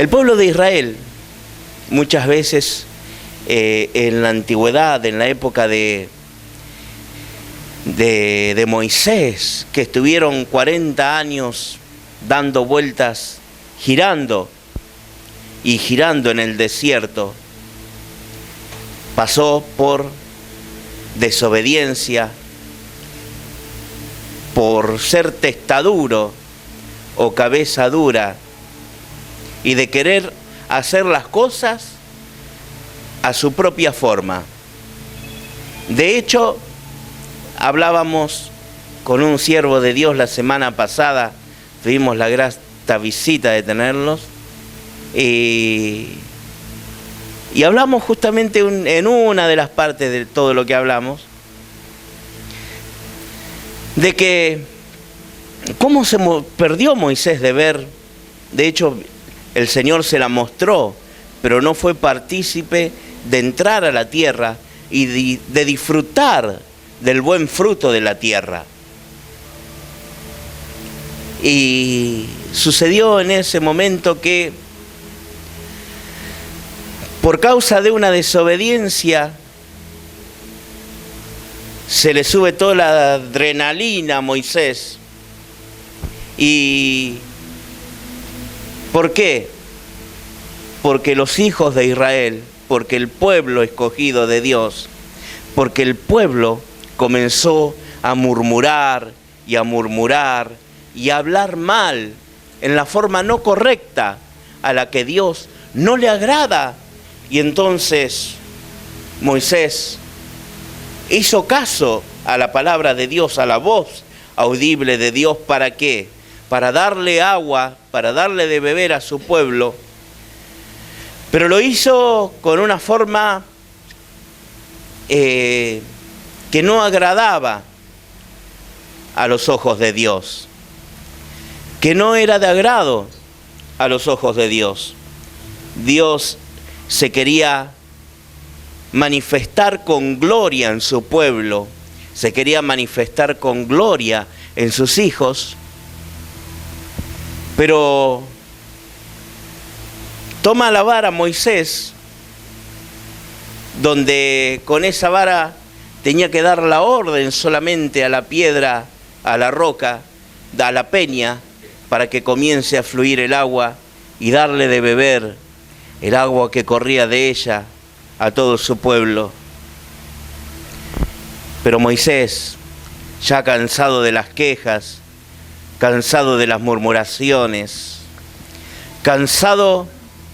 El pueblo de Israel, muchas veces en la antigüedad, en la época de Moisés, que estuvieron 40 años dando vueltas, girando y girando en el desierto, pasó por desobediencia, por ser testaduro o cabeza dura y de querer hacer las cosas a su propia forma. De hecho, hablábamos con un siervo de Dios la semana pasada, tuvimos la grata visita de tenerlos, y hablamos justamente en una de las partes de todo lo que hablamos, de que cómo se perdió Moisés de ver. De hecho, el Señor se la mostró, pero no fue partícipe de entrar a la tierra y de disfrutar del buen fruto de la tierra. Y sucedió en ese momento que, por causa de una desobediencia, se le sube toda la adrenalina a Moisés. ¿Y por qué? Porque los hijos de Israel, porque el pueblo escogido de Dios, porque el pueblo comenzó a murmurar y a murmurar y a hablar mal en la forma no correcta, a la que Dios no le agrada. Y entonces Moisés hizo caso a la palabra de Dios, a la voz audible de Dios. ¿Para qué? Para darle agua, para darle de beber a su pueblo. Pero lo hizo con una forma que no agradaba a los ojos de Dios, que no era de agrado a los ojos de Dios. Dios se quería manifestar con gloria en su pueblo, se quería manifestar con gloria en sus hijos, pero toma la vara Moisés, donde con esa vara tenía que dar la orden solamente a la piedra, a la roca, a la peña, para que comience a fluir el agua y darle de beber el agua que corría de ella a todo su pueblo. Pero Moisés, ya cansado de las quejas, cansado de las murmuraciones, cansado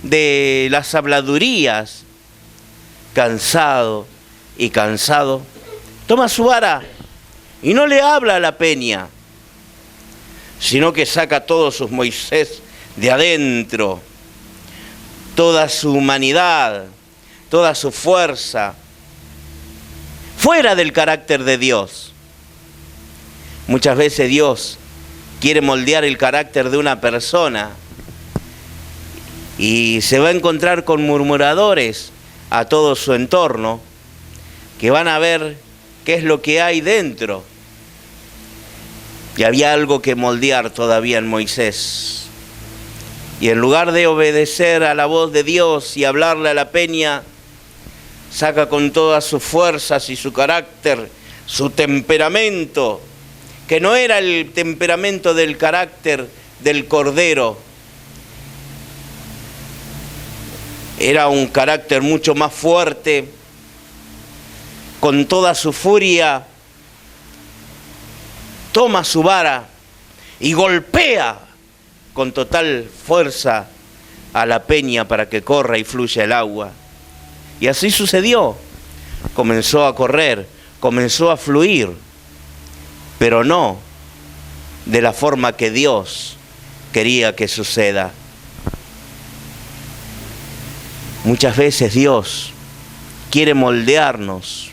de las habladurías, cansado, toma su vara y no le habla a la peña, sino que saca todos sus Moisés de adentro, toda su humanidad, toda su fuerza, fuera del carácter de Dios. Muchas veces Dios quiere moldear el carácter de una persona y se va a encontrar con murmuradores a todo su entorno, que van a ver qué es lo que hay dentro. Y había algo que moldear todavía en Moisés. Y en lugar de obedecer a la voz de Dios y hablarle a la peña, saca con todas sus fuerzas y su carácter, su temperamento, que no era el temperamento del carácter del cordero, era un carácter mucho más fuerte, con toda su furia, toma su vara y golpea con total fuerza a la peña para que corra y fluya el agua. Y así sucedió. Comenzó a correr, comenzó a fluir, pero no de la forma que Dios quería que suceda. Muchas veces Dios quiere moldearnos,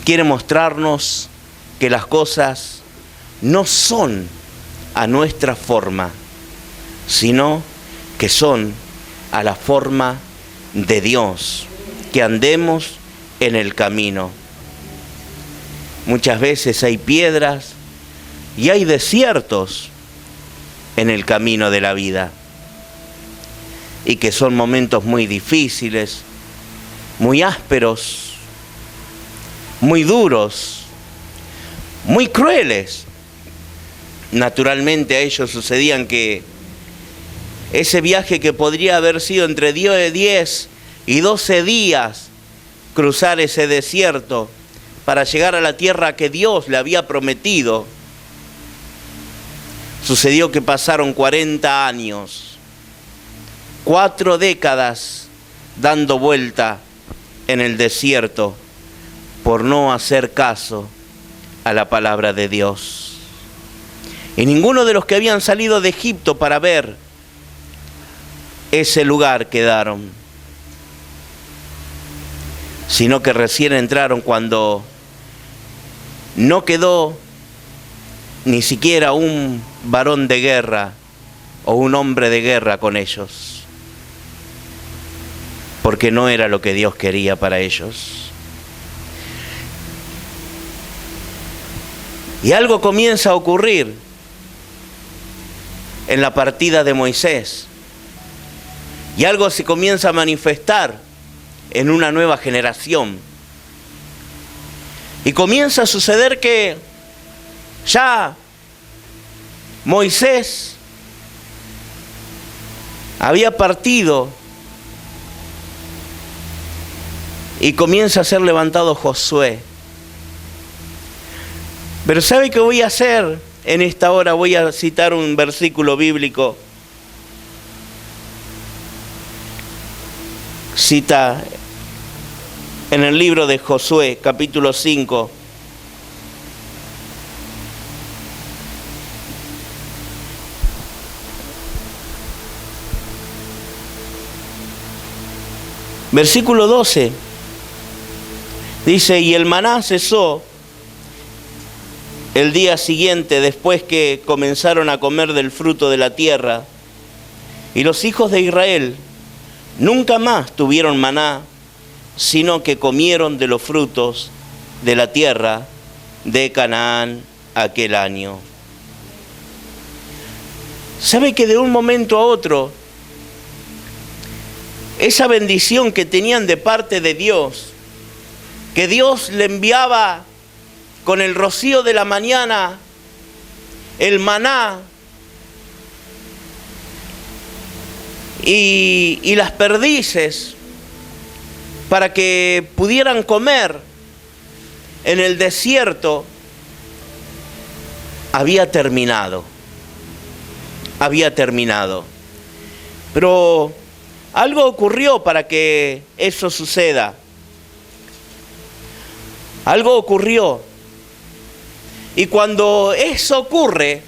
quiere mostrarnos que las cosas no son a nuestra forma, sino que son a la forma de Dios, que andemos en el camino. Muchas veces hay piedras y hay desiertos en el camino de la vida. y que son momentos muy difíciles, muy ásperos, muy duros, muy crueles. Naturalmente a ellos sucedían que ese viaje que podría haber sido entre 10 y 12 días, cruzar ese desierto para llegar a la tierra que Dios le había prometido, sucedió que pasaron 40 años, 4 décadas dando vuelta en el desierto por no hacer caso a la palabra de Dios. Y ninguno de los que habían salido de Egipto para ver ese lugar quedaron, sino que recién entraron cuando no quedó ni siquiera un varón de guerra o un hombre de guerra con ellos, porque no era lo que Dios quería para ellos. Y algo comienza a ocurrir en la partida de Moisés, y algo se comienza a manifestar en una nueva generación. Y comienza a suceder que ya Moisés había partido y comienza a ser levantado Josué. Pero ¿sabe qué voy a hacer en esta hora? Voy a citar un versículo bíblico. Cita en el libro de Josué, capítulo 5. Versículo 12. Dice, y el maná cesó el día siguiente después que comenzaron a comer del fruto de la tierra. Y los hijos de Israel nunca más tuvieron maná, sino que comieron de los frutos de la tierra de Canaán aquel año. ¿Sabe que de un momento a otro, esa bendición que tenían de parte de Dios, que Dios le enviaba con el rocío de la mañana, el maná y las perdices, para que pudieran comer en el desierto, había terminado. Pero algo ocurrió para que eso suceda. Algo ocurrió. Y cuando eso ocurre,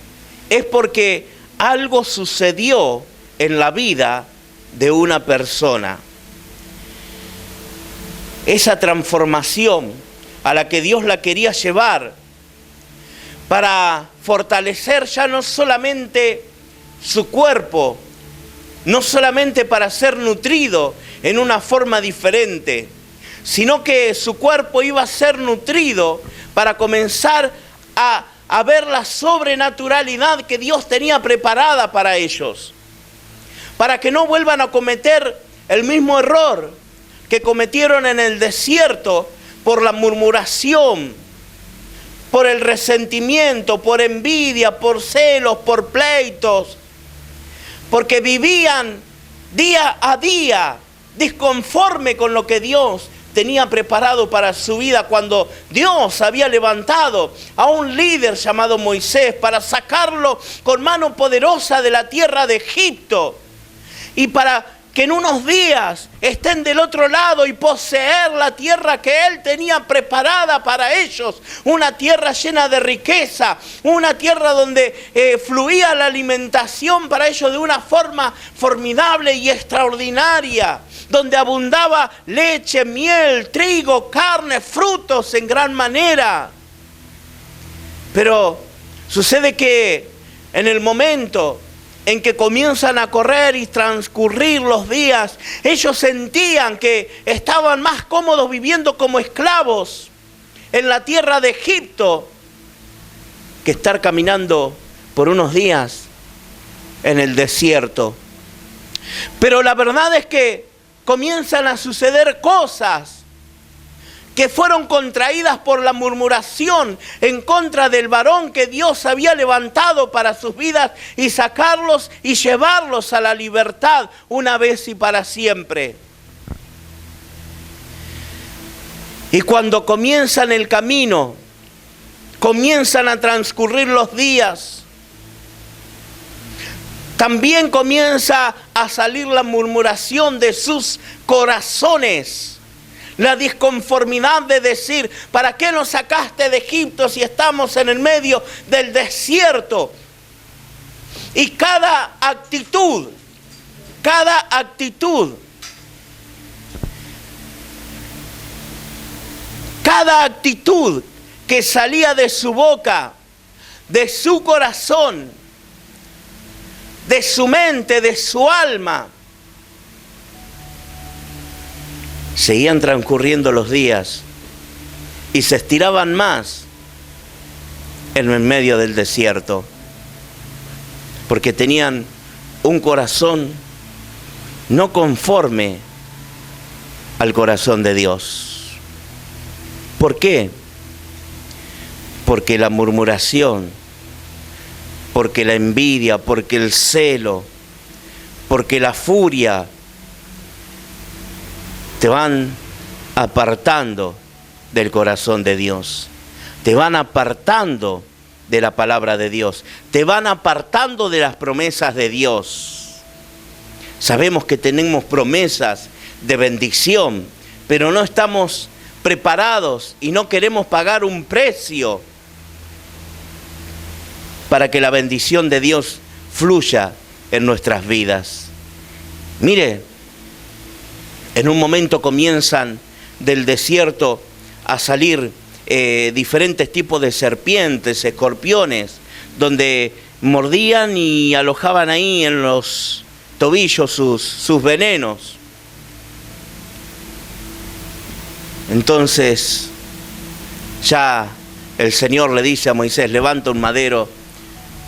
es porque algo sucedió en la vida de una persona. Esa transformación a la que Dios la quería llevar para fortalecer ya no solamente su cuerpo, no solamente para ser nutrido en una forma diferente, sino que su cuerpo iba a ser nutrido para comenzar a ver la sobrenaturalidad que Dios tenía preparada para ellos, para que no vuelvan a cometer el mismo error que cometieron en el desierto por la murmuración, por el resentimiento, por envidia, por celos, por pleitos, porque vivían día a día disconforme con lo que Dios tenía preparado para su vida, cuando Dios había levantado a un líder llamado Moisés para sacarlo con mano poderosa de la tierra de Egipto, y para que en unos días estén del otro lado y poseer la tierra que Él tenía preparada para ellos, una tierra llena de riqueza, una tierra donde fluía la alimentación para ellos de una forma formidable y extraordinaria, donde abundaba leche, miel, trigo, carne, frutos en gran manera. Pero sucede que en el momento en que comienzan a correr y transcurrir los días, ellos sentían que estaban más cómodos viviendo como esclavos en la tierra de Egipto que estar caminando por unos días en el desierto. Pero la verdad es que comienzan a suceder cosas que fueron contraídas por la murmuración en contra del varón que Dios había levantado para sus vidas y sacarlos y llevarlos a la libertad una vez y para siempre. Y cuando comienzan el camino, comienzan a transcurrir los días, también comienza a salir la murmuración de sus corazones. La disconformidad de decir, ¿para qué nos sacaste de Egipto si estamos en el medio del desierto? Y cada actitud que salía de su boca, de su corazón, de su mente, de su alma, seguían transcurriendo los días y se estiraban más en el medio del desierto, porque tenían un corazón no conforme al corazón de Dios. ¿Por qué? Porque la murmuración, porque la envidia, porque el celo, porque la furia te van apartando del corazón de Dios, te van apartando de la palabra de Dios, te van apartando de las promesas de Dios. Sabemos que tenemos promesas de bendición, pero no estamos preparados y no queremos pagar un precio para que la bendición de Dios fluya en nuestras vidas. Mire, en un momento comienzan del desierto a salir diferentes tipos de serpientes, escorpiones, donde mordían y alojaban ahí en los tobillos sus venenos. Entonces ya el Señor le dice a Moisés, levanta un madero,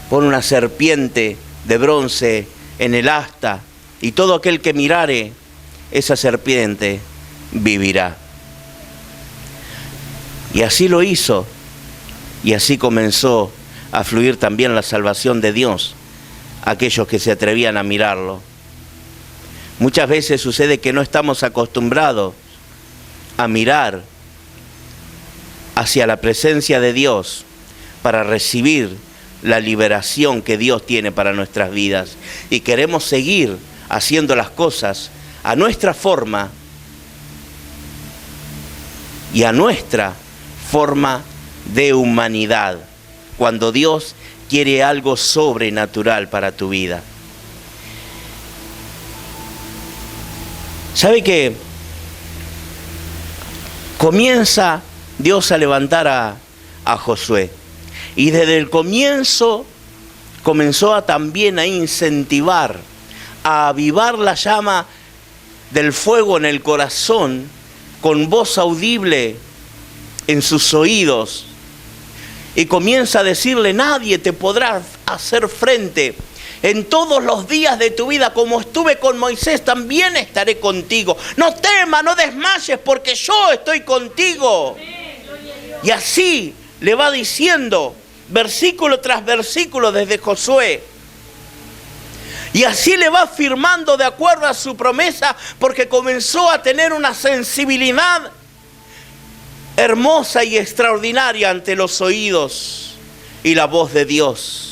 pon una serpiente de bronce en el asta, y todo aquel que mirare esa serpiente vivirá. Y así lo hizo, y así comenzó a fluir también la salvación de Dios a aquellos que se atrevían a mirarlo. Muchas veces sucede que no estamos acostumbrados a mirar hacia la presencia de Dios para recibir la liberación que Dios tiene para nuestras vidas, y queremos seguir haciendo las cosas a nuestra forma y a nuestra forma de humanidad, cuando Dios quiere algo sobrenatural para tu vida. ¿Sabe qué? Comienza Dios a levantar a Josué, y desde el comienzo comenzó también a incentivar, a avivar la llama del fuego en el corazón, con voz audible en sus oídos, y comienza a decirle, nadie te podrá hacer frente. En todos los días de tu vida, como estuve con Moisés, también estaré contigo. No temas, no desmayes, porque yo estoy contigo. Y así le va diciendo, versículo tras versículo desde Josué. Y así le va afirmando de acuerdo a su promesa, porque comenzó a tener una sensibilidad hermosa y extraordinaria ante los oídos y la voz de Dios.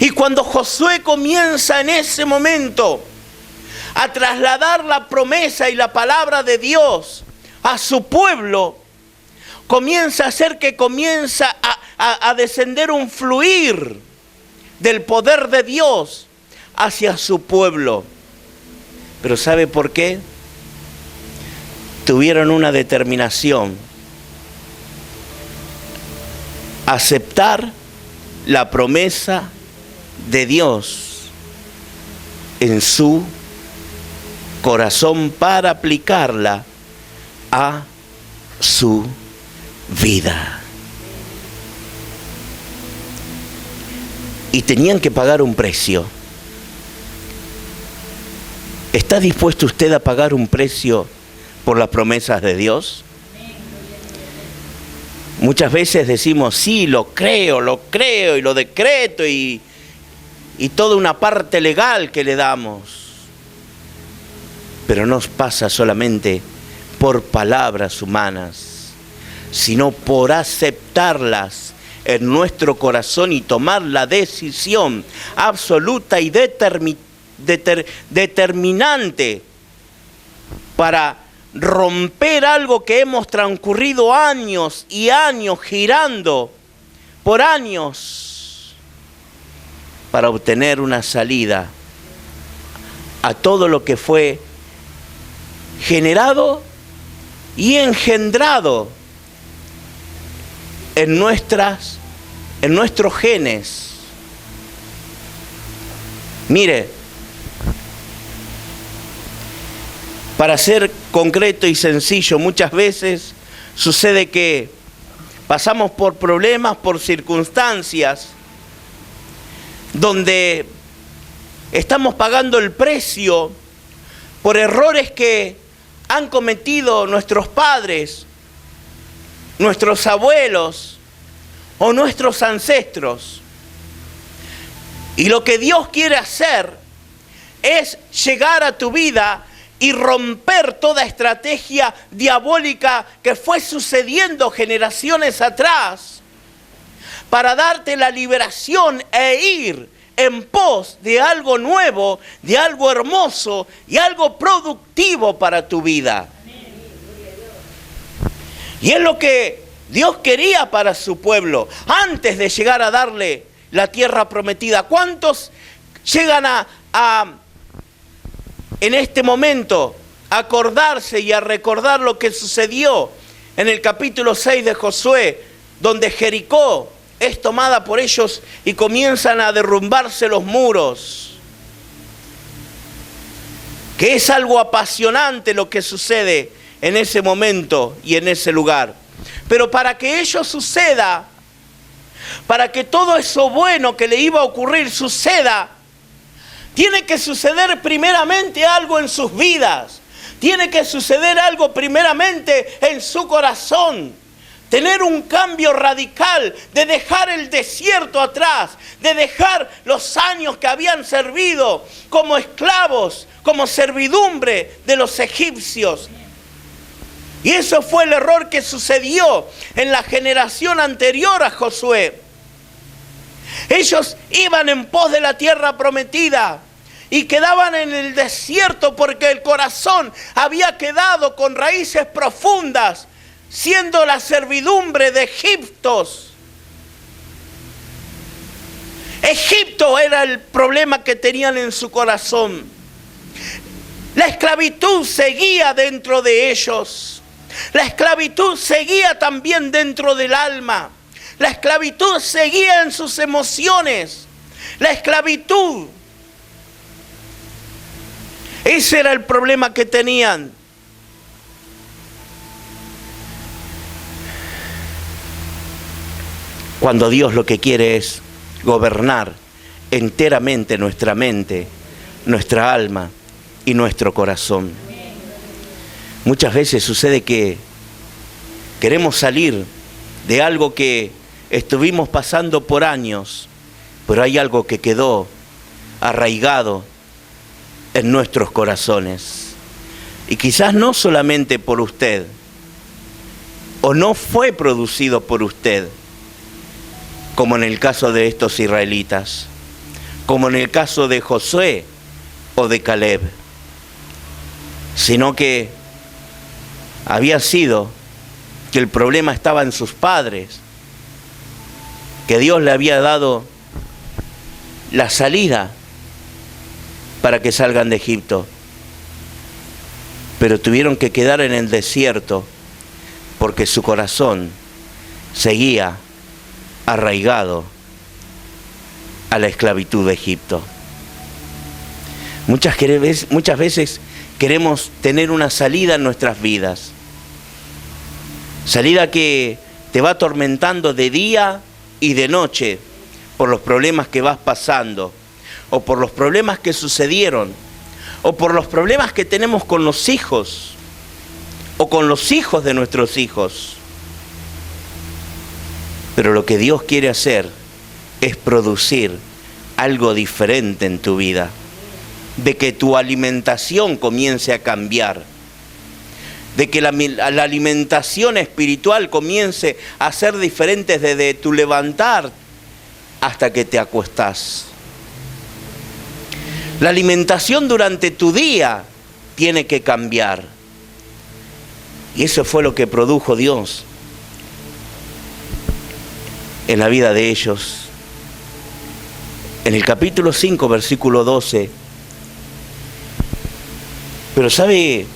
Y cuando Josué comienza en ese momento a trasladar la promesa y la palabra de Dios a su pueblo, comienza a hacer que comienza a descender un fluir del poder de Dios hacia su pueblo. Pero ¿sabe por qué? Tuvieron una determinación: aceptar la promesa de Dios en su corazón para aplicarla a su vida. Y tenían que pagar un precio. ¿Está dispuesto usted a pagar un precio por las promesas de Dios? Muchas veces decimos, sí, lo creo y lo decreto y toda una parte legal que le damos. Pero no pasa solamente por palabras humanas, sino por aceptarlas en nuestro corazón y tomar la decisión absoluta y determinante para romper algo que hemos transcurrido años y años girando por años para obtener una salida a todo lo que fue generado y engendrado en nuestros genes. Mire, para ser concreto y sencillo, muchas veces sucede que pasamos por problemas, por circunstancias, donde estamos pagando el precio por errores que han cometido nuestros padres, nuestros abuelos o nuestros ancestros. Y lo que Dios quiere hacer es llegar a tu vida y romper toda estrategia diabólica que fue sucediendo generaciones atrás para darte la liberación e ir en pos de algo nuevo, de algo hermoso y algo productivo para tu vida. Y es lo que Dios quería para su pueblo antes de llegar a darle la tierra prometida. ¿Cuántos llegan en este momento a acordarse y a recordar lo que sucedió en el capítulo 6 de Josué, donde Jericó es tomada por ellos y comienzan a derrumbarse los muros? Que es algo apasionante lo que sucede en ese momento y en ese lugar. Pero para que ello suceda, para que todo eso bueno que le iba a ocurrir suceda, tiene que suceder primeramente algo en sus vidas. Tiene que suceder algo primeramente en su corazón. Tener un cambio radical, de dejar el desierto atrás, de dejar los años que habían servido como esclavos, como servidumbre de los egipcios. Y eso fue el error que sucedió en la generación anterior a Josué. Ellos iban en pos de la tierra prometida y quedaban en el desierto porque el corazón había quedado con raíces profundas, siendo la servidumbre de Egipto. Egipto era el problema que tenían en su corazón. La esclavitud seguía dentro de ellos. La esclavitud seguía también dentro del alma. La esclavitud seguía en sus emociones. La esclavitud. Ese era el problema que tenían. Cuando Dios lo que quiere es gobernar enteramente nuestra mente, nuestra alma y nuestro corazón. Muchas veces sucede que queremos salir de algo que estuvimos pasando por años, pero hay algo que quedó arraigado en nuestros corazones. Y quizás no solamente por usted, o no fue producido por usted, como en el caso de estos israelitas, como en el caso de Josué o de Caleb, sino que había sido que el problema estaba en sus padres, que Dios le había dado la salida para que salgan de Egipto, pero tuvieron que quedar en el desierto porque su corazón seguía arraigado a la esclavitud de Egipto. Muchas veces queremos tener una salida en nuestras vidas, salida que te va atormentando de día y de noche por los problemas que vas pasando o por los problemas que sucedieron o por los problemas que tenemos con los hijos, o con los hijos de nuestros hijos. Pero lo que Dios quiere hacer es producir algo diferente en tu vida, de que tu alimentación comience a cambiar, de que la alimentación espiritual comience a ser diferente desde tu levantar hasta que te acuestás. La alimentación durante tu día tiene que cambiar. Y eso fue lo que produjo Dios en la vida de ellos. En el capítulo 5, versículo 12. Pero ¿sabe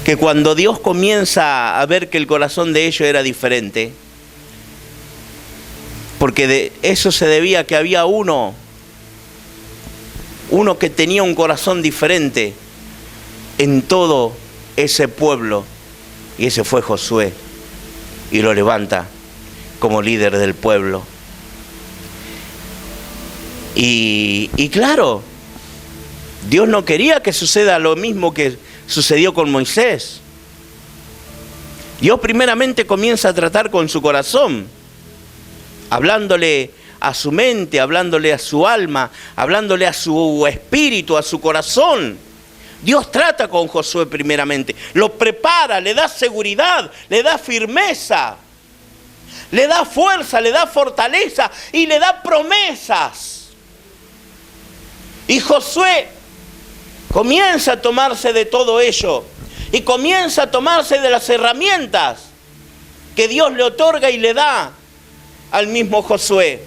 que cuando Dios comienza a ver que el corazón de ellos era diferente? Porque de eso se debía a que había uno que tenía un corazón diferente en todo ese pueblo, y ese fue Josué, y lo levanta como líder del pueblo. Y claro, Dios no quería que suceda lo mismo que sucedió con Moisés. Dios primeramente comienza a tratar con su corazón, hablándole a su mente, hablándole a su alma, hablándole a su espíritu, a su corazón. Dios trata con Josué primeramente, lo prepara, le da seguridad, le da firmeza, le da fuerza, le da fortaleza y le da promesas. Y Josué comienza a tomarse de todo ello y comienza a tomarse de las herramientas que Dios le otorga y le da al mismo Josué.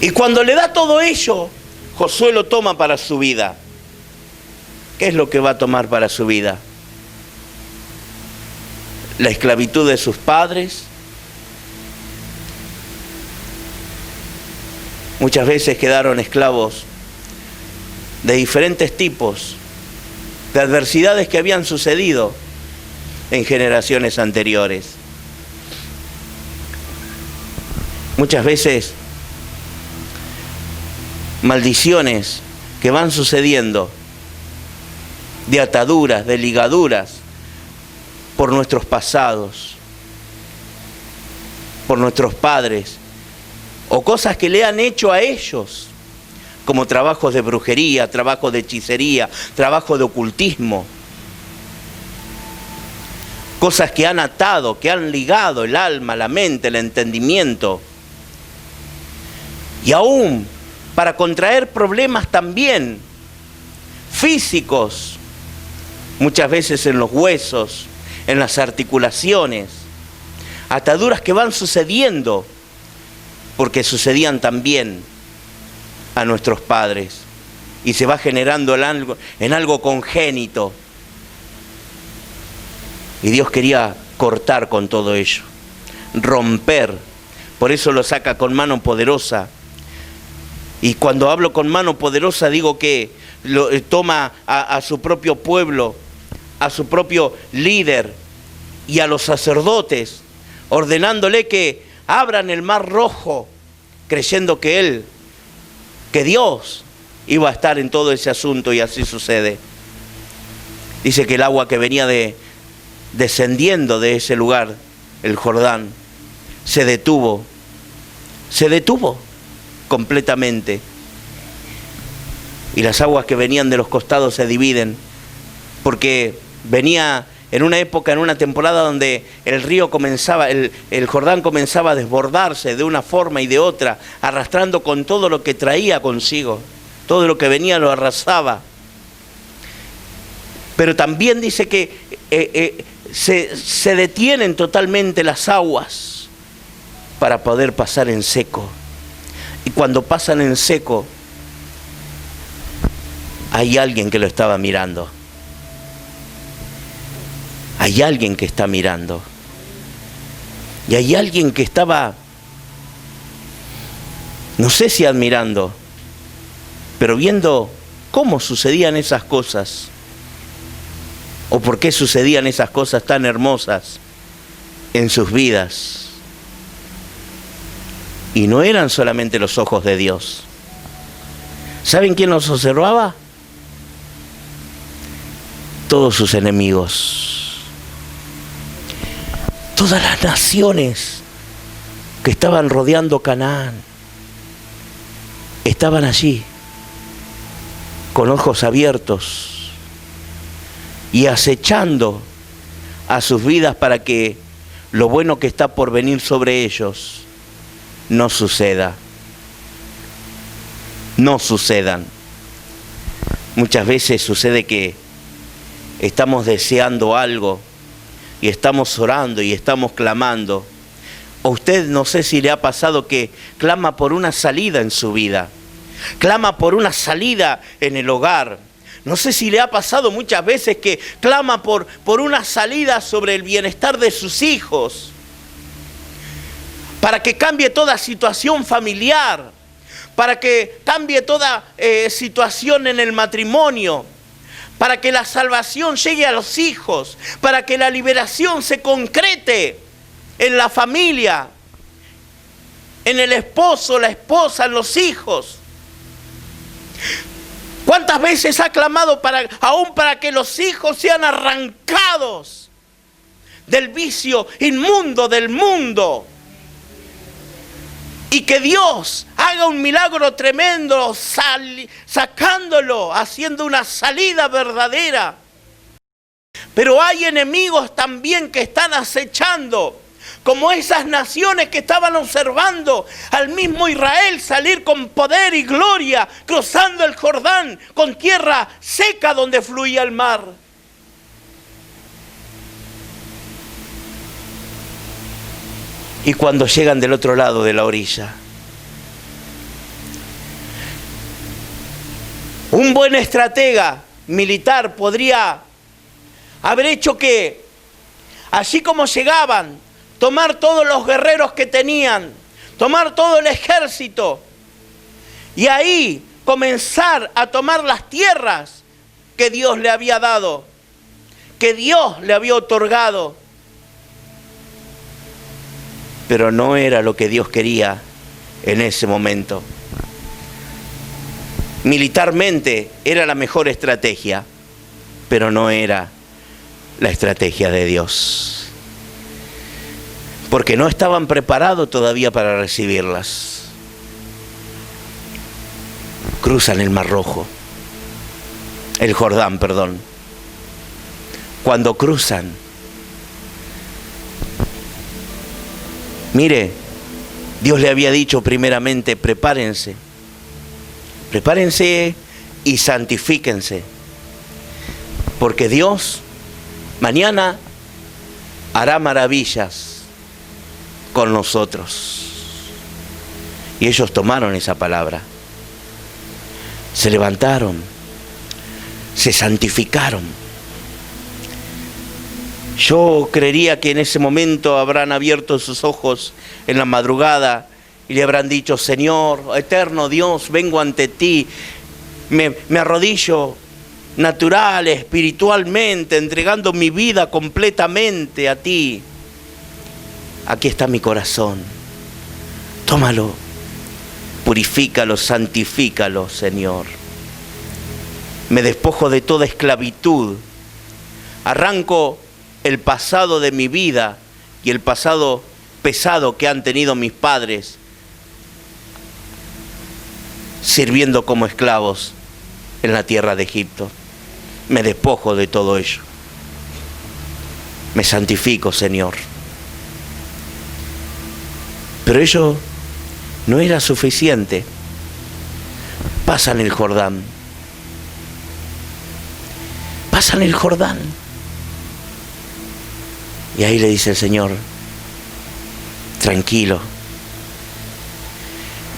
Y cuando le da todo ello, Josué lo toma para su vida. ¿Qué es lo que va a tomar para su vida? La esclavitud de sus padres. Muchas veces quedaron esclavos de diferentes tipos, de adversidades que habían sucedido en generaciones anteriores. Muchas veces maldiciones que van sucediendo, de ataduras, de ligaduras, por nuestros pasados, por nuestros padres, o cosas que le han hecho a ellos, como trabajos de brujería, trabajos de hechicería, trabajo de ocultismo, cosas que han atado, que han ligado el alma, la mente, el entendimiento, y aún para contraer problemas también físicos, muchas veces en los huesos, en las articulaciones, ataduras que van sucediendo porque sucedían también a nuestros padres y se va generando en algo congénito. Y Dios quería cortar con todo ello, romper, por eso lo saca con mano poderosa. Y cuando hablo con mano poderosa digo que toma a su propio pueblo, a su propio líder y a los sacerdotes, ordenándole que abran el mar rojo, creyendo que Dios iba a estar en todo ese asunto, y así sucede. Dice que el agua que venía descendiendo de ese lugar, el Jordán, se detuvo completamente, y las aguas que venían de los costados se dividen, porque venía en una época, en una temporada donde el río comenzaba, el Jordán comenzaba a desbordarse de una forma y de otra, arrastrando con todo lo que traía consigo, todo lo que venía lo arrasaba. Pero también dice que se detienen totalmente las aguas para poder pasar en seco. Y cuando pasan en seco, hay alguien que lo estaba mirando. Hay alguien que está mirando. Y hay alguien que estaba, no sé si admirando, pero viendo cómo sucedían esas cosas, o por qué sucedían esas cosas tan hermosas en sus vidas. Y no eran solamente los ojos de Dios. ¿Saben quién los observaba? Todos sus enemigos. Todas las naciones que estaban rodeando Canaán estaban allí, con ojos abiertos y acechando a sus vidas para que lo bueno que está por venir sobre ellos no suceda. No sucedan. Muchas veces sucede que estamos deseando algo y estamos orando y estamos clamando. A usted no sé si le ha pasado que clama por una salida en su vida, clama por una salida en el hogar. No sé si le ha pasado muchas veces que clama por una salida sobre el bienestar de sus hijos, para que cambie toda situación familiar, para que cambie toda situación en el matrimonio, para que la salvación llegue a los hijos, para que la liberación se concrete en la familia, en el esposo, la esposa, en los hijos. ¿Cuántas veces ha clamado aún para que los hijos sean arrancados del vicio inmundo del mundo? Y que Dios haga un milagro tremendo, sacándolo, haciendo una salida verdadera. Pero hay enemigos también que están acechando, como esas naciones que estaban observando al mismo Israel salir con poder y gloria, cruzando el Jordán con tierra seca donde fluía el mar. Y cuando llegan del otro lado de la orilla, un buen estratega militar podría haber hecho que, así como llegaban, tomar todos los guerreros que tenían, tomar todo el ejército, y ahí comenzar a tomar las tierras que Dios le había dado, que Dios le había otorgado. Pero no era lo que Dios quería en ese momento. Militarmente era la mejor estrategia, pero no era la estrategia de Dios. Porque no estaban preparados todavía para recibirlas. Cruzan el Mar Rojo, el Jordán, perdón. Cuando cruzan, mire, Dios le había dicho primeramente, prepárense y santifíquense, porque Dios mañana hará maravillas con nosotros. Y ellos tomaron esa palabra, se levantaron, se santificaron. Yo creería que en ese momento habrán abierto sus ojos en la madrugada y le habrán dicho, Señor, eterno Dios, vengo ante ti, me arrodillo natural, espiritualmente, entregando mi vida completamente a ti. Aquí está mi corazón, tómalo, purifícalo, santifícalo, Señor. Me despojo de toda esclavitud, arranco el pasado de mi vida y el pasado pesado que han tenido mis padres, sirviendo como esclavos en la tierra de Egipto. Me despojo de todo ello. Me santifico, Señor. Pero ello no era suficiente. Pasan el Jordán. Pasan el Jordán. Y ahí le dice el Señor, tranquilo,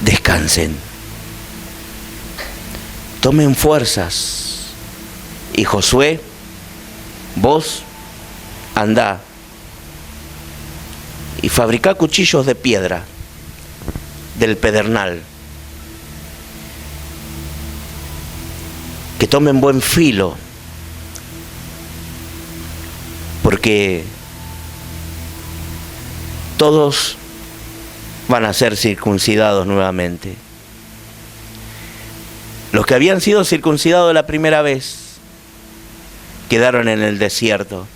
descansen, tomen fuerzas. Y Josué, vos andá y fabricá cuchillos de piedra del pedernal, que tomen buen filo, porque todos van a ser circuncidados nuevamente. Los que habían sido circuncidados la primera vez quedaron en el desierto,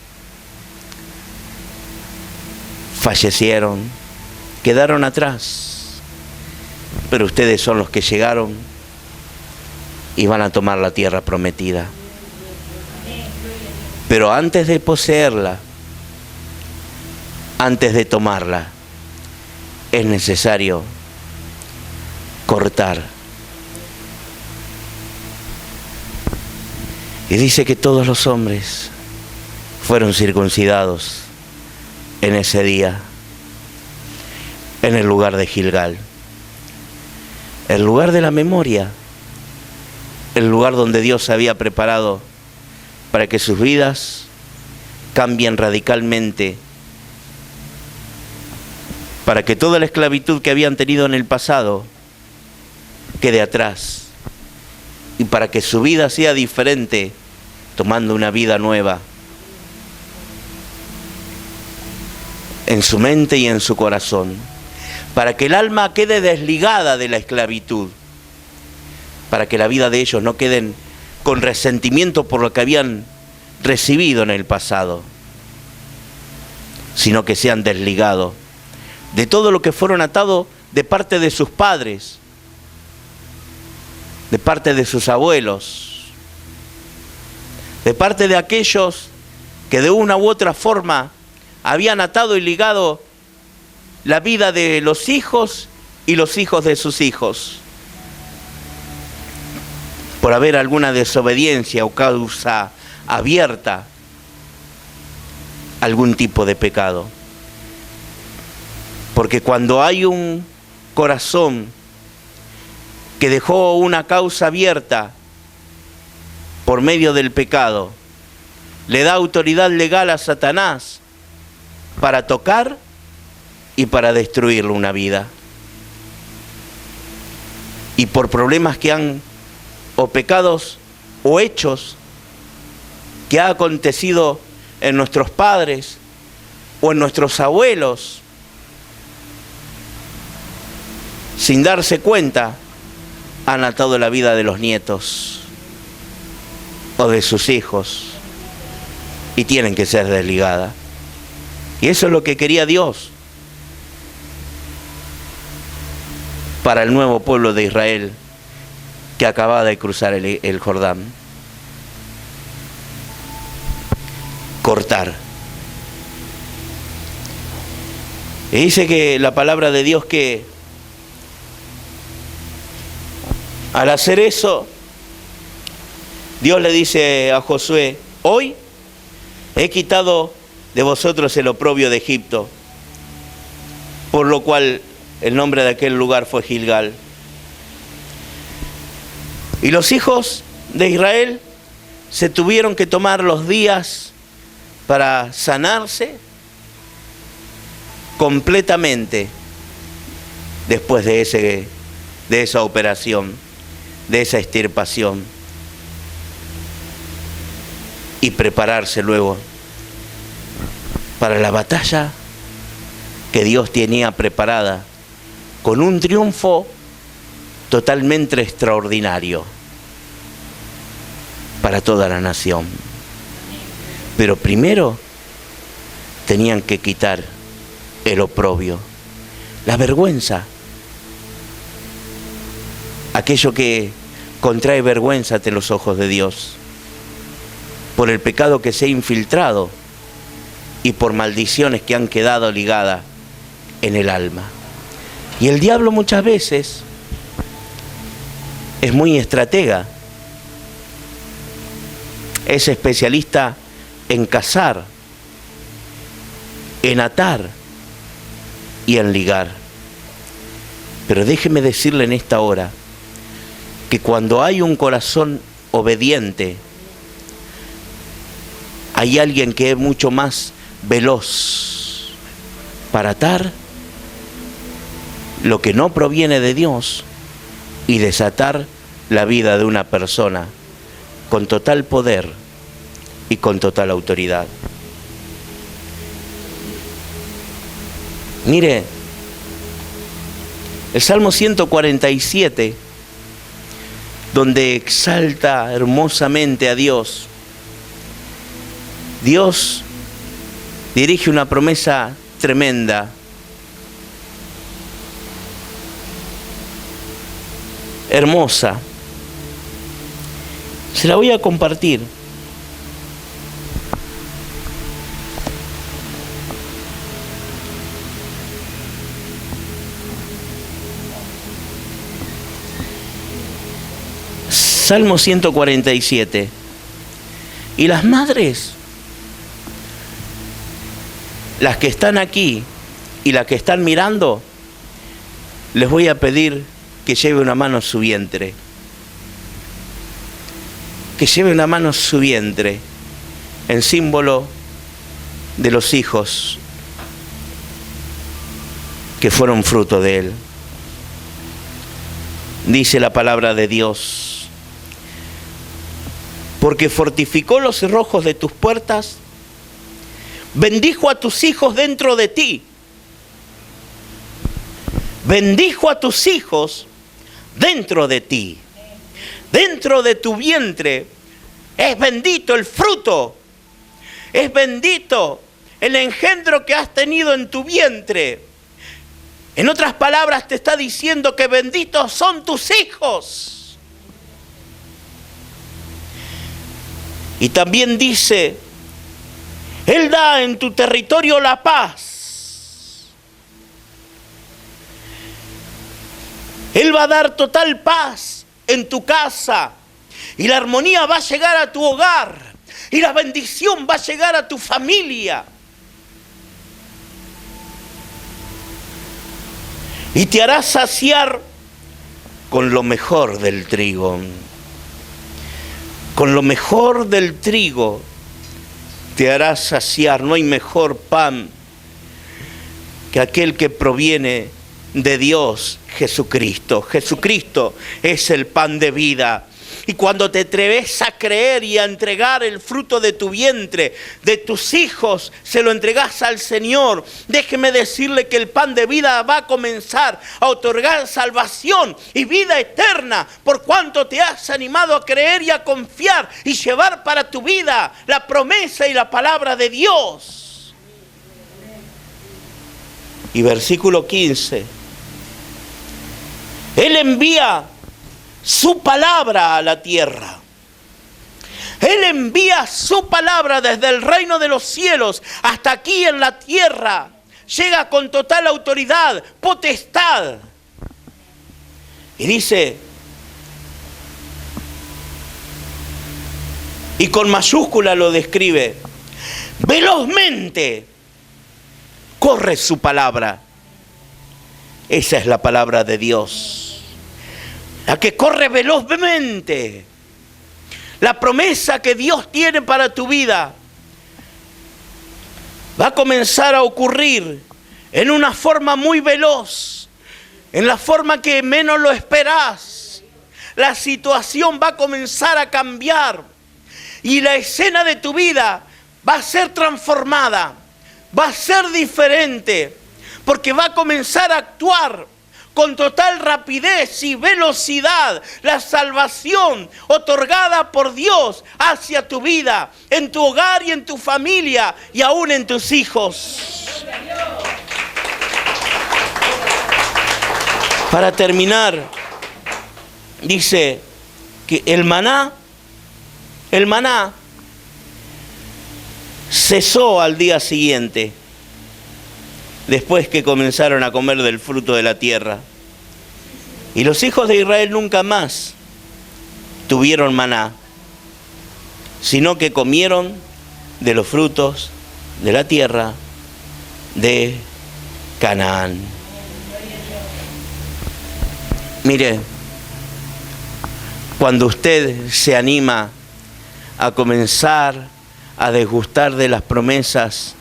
fallecieron, quedaron atrás, pero ustedes son los que llegaron y van a tomar la tierra prometida. Pero antes de poseerla, antes de tomarla, es necesario cortar. Y dice que todos los hombres fueron circuncidados en ese día, en el lugar de Gilgal, el lugar de la memoria, el lugar donde Dios había preparado para que sus vidas cambien radicalmente, para que toda la esclavitud que habían tenido en el pasado quede atrás y para que su vida sea diferente, tomando una vida nueva en su mente y en su corazón, para que el alma quede desligada de la esclavitud, para que la vida de ellos no queden con resentimiento por lo que habían recibido en el pasado, sino que sean desligados de todo lo que fueron atados de parte de sus padres, de parte de sus abuelos, de parte de aquellos que de una u otra forma habían atado y ligado la vida de los hijos y los hijos de sus hijos, por haber alguna desobediencia o causa abierta, algún tipo de pecado. Porque cuando hay un corazón que dejó una causa abierta por medio del pecado, le da autoridad legal a Satanás para tocar y para destruirle una vida. Y por problemas que han, o pecados o hechos que ha acontecido en nuestros padres o en nuestros abuelos, sin darse cuenta, han atado la vida de los nietos o de sus hijos y tienen que ser desligadas. Y eso es lo que quería Dios para el nuevo pueblo de Israel que acababa de cruzar el Jordán. Cortar. Y dice que la palabra de Dios que al hacer eso, Dios le dice a Josué: hoy he quitado de vosotros el oprobio de Egipto, por lo cual el nombre de aquel lugar fue Gilgal. Y los hijos de Israel se tuvieron que tomar los días para sanarse completamente después de esa operación, de esa extirpación, y prepararse luego para la batalla que Dios tenía preparada, con un triunfo totalmente extraordinario para toda la nación. Pero primero tenían que quitar el oprobio, la vergüenza, aquello que contrae vergüenza ante los ojos de Dios, por el pecado que se ha infiltrado y por maldiciones que han quedado ligadas en el alma. Y el diablo muchas veces es muy estratega, es especialista en cazar, en atar y en ligar. Pero déjeme decirle en esta hora que cuando hay un corazón obediente, hay alguien que es mucho más veloz para atar lo que no proviene de Dios y desatar la vida de una persona con total poder y con total autoridad. Mire, El Salmo 147, donde exalta hermosamente a Dios. Dios dirige una promesa tremenda. Hermosa. Se la voy a compartir. Salmo 147. Y las madres, las que están aquí y las que están mirando, les voy a pedir que lleve una mano a su vientre. Que lleve una mano a su vientre en símbolo de los hijos que fueron fruto de él. Dice la palabra de Dios: porque fortificó los cerrojos de tus puertas, bendijo a tus hijos dentro de ti. Bendijo a tus hijos dentro de ti. Dentro de tu vientre es bendito el fruto. Es bendito el engendro que has tenido en tu vientre. En otras palabras, te está diciendo que benditos son tus hijos. Y también dice: Él da en tu territorio la paz. Él va a dar total paz en tu casa. Y la armonía va a llegar a tu hogar. Y la bendición va a llegar a tu familia. Y te hará saciar con lo mejor del trigo. Con lo mejor del trigo te hará saciar. No hay mejor pan que aquel que proviene de Dios, Jesucristo. Jesucristo es el pan de vida. Y cuando te atreves a creer y a entregar el fruto de tu vientre, de tus hijos, se lo entregas al Señor, déjeme decirle que el pan de vida va a comenzar a otorgar salvación y vida eterna, por cuanto te has animado a creer y a confiar y llevar para tu vida la promesa y la palabra de Dios. Y versículo 15. Él envía su palabra a la tierra. Él envía su palabra desde el reino de los cielos hasta aquí en la tierra. Llega con total autoridad, potestad. Y dice, y con mayúscula lo describe: velozmente corre su palabra. Esa es la palabra de Dios. La que corre velozmente. La promesa que Dios tiene para tu vida va a comenzar a ocurrir en una forma muy veloz, en la forma que menos lo esperás. La situación va a comenzar a cambiar y la escena de tu vida va a ser transformada, va a ser diferente, porque va a comenzar a actuar con total rapidez y velocidad la salvación otorgada por Dios hacia tu vida, en tu hogar y en tu familia y aún en tus hijos. Para terminar, dice que el maná cesó al día siguiente, después que comenzaron a comer del fruto de la tierra. Y los hijos de Israel nunca más tuvieron maná, sino que comieron de los frutos de la tierra de Canaán. Mire, cuando usted se anima a comenzar a degustar de las promesas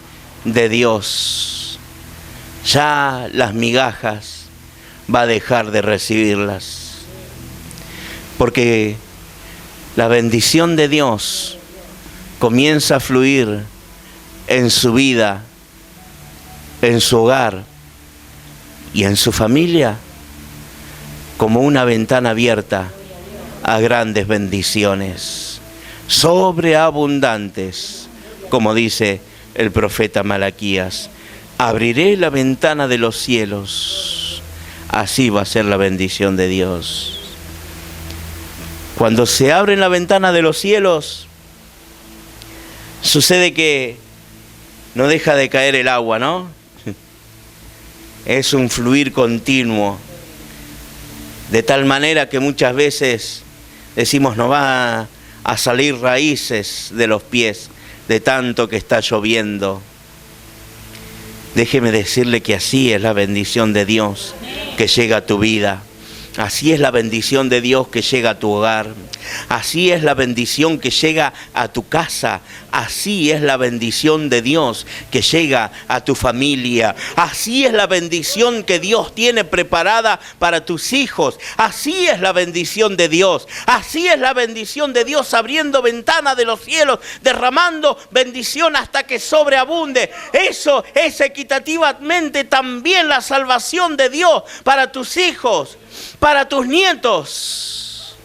de Dios, ya las migajas va a dejar de recibirlas. Porque la bendición de Dios comienza a fluir en su vida, en su hogar y en su familia como una ventana abierta a grandes bendiciones, sobreabundantes, como dice el profeta Malaquías. Abriré la ventana de los cielos, así va a ser la bendición de Dios. Cuando se abre la ventana de los cielos, sucede que no deja de caer el agua, ¿no? Es un fluir continuo, de tal manera que muchas veces decimos no va a salir raíces de los pies de tanto que está lloviendo. Déjeme decirle que así es la bendición de Dios que llega a tu vida. Así es la bendición de Dios que llega a tu hogar. Así es la bendición que llega a tu casa. Así es la bendición de Dios que llega a tu familia. Así es la bendición que Dios tiene preparada para tus hijos. Así es la bendición de Dios. Así es la bendición de Dios abriendo ventanas de los cielos, derramando bendición hasta que sobreabunde. Eso es equitativamente también la salvación de Dios para tus hijos, para tus nietos.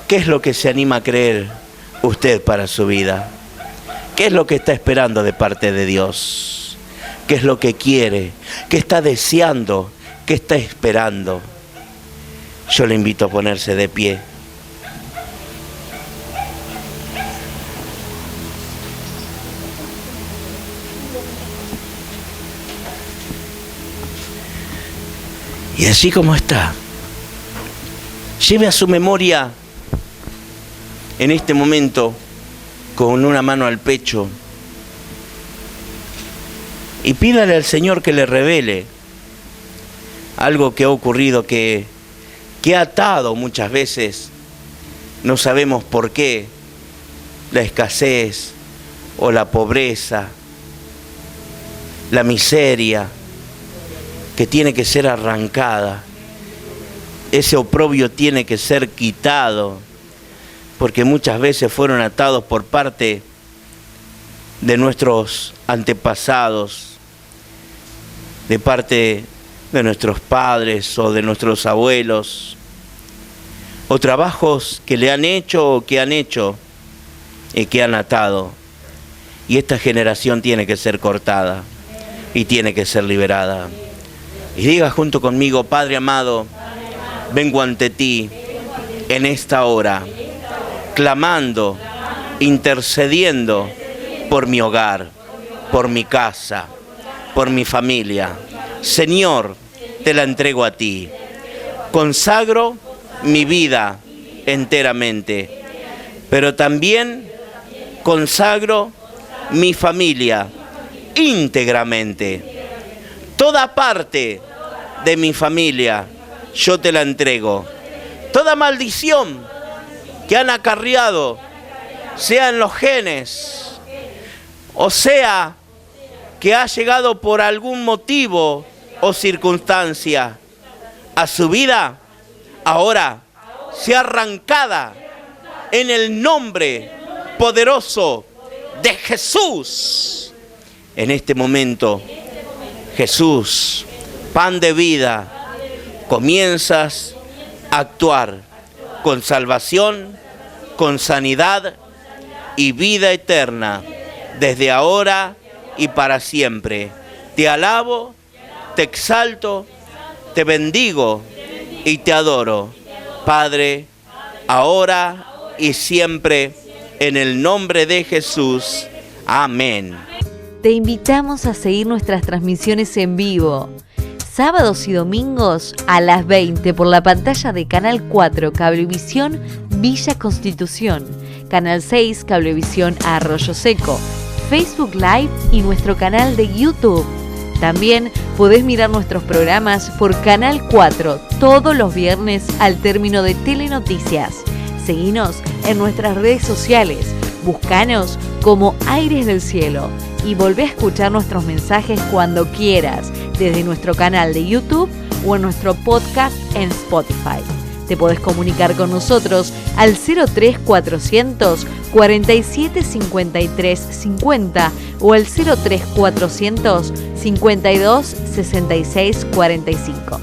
¿Qué es lo que se anima a creer usted para su vida? ¿Qué es lo que está esperando de parte de Dios? ¿Qué es lo que quiere? ¿Qué está deseando? ¿Qué está esperando? Yo le invito a ponerse de pie. Y así como está, lleve a su memoria en este momento con una mano al pecho y pídale al Señor que le revele algo que ha ocurrido, que ha atado muchas veces, no sabemos por qué, la escasez o la pobreza, la miseria, que tiene que ser arrancada. Ese oprobio tiene que ser quitado, porque muchas veces fueron atados por parte de nuestros antepasados, de parte de nuestros padres o de nuestros abuelos, o trabajos que le han hecho o que han hecho y que han atado. Y esta generación tiene que ser cortada y tiene que ser liberada. Y diga junto conmigo: Padre amado, vengo ante ti en esta hora, clamando, intercediendo por mi hogar, por mi casa, por mi familia. Señor, te la entrego a ti. Consagro mi vida enteramente, pero también consagro mi familia íntegramente. Toda parte de mi familia yo te la entrego. Toda maldición que han acarreado, sea en los genes, o sea que ha llegado por algún motivo o circunstancia a su vida, ahora sea arrancada en el nombre poderoso de Jesús. En este momento, Jesús, pan de vida, comienzas a actuar con salvación, con sanidad y vida eterna, desde ahora y para siempre. Te alabo, te exalto, te bendigo y te adoro, Padre, ahora y siempre, en el nombre de Jesús. Amén. Te invitamos a seguir nuestras transmisiones en vivo, sábados y domingos a las 20 por la pantalla de Canal 4 Cablevisión Villa Constitución, Canal 6 Cablevisión Arroyo Seco, Facebook Live y nuestro canal de YouTube. También podés mirar nuestros programas por Canal 4 todos los viernes al término de Telenoticias. Seguinos en nuestras redes sociales, búscanos como Aires del Cielo y volvé a escuchar nuestros mensajes cuando quieras, desde nuestro canal de YouTube o en nuestro podcast en Spotify. Te podés comunicar con nosotros al 03400 47 53 50 o al 03400 52 66 45.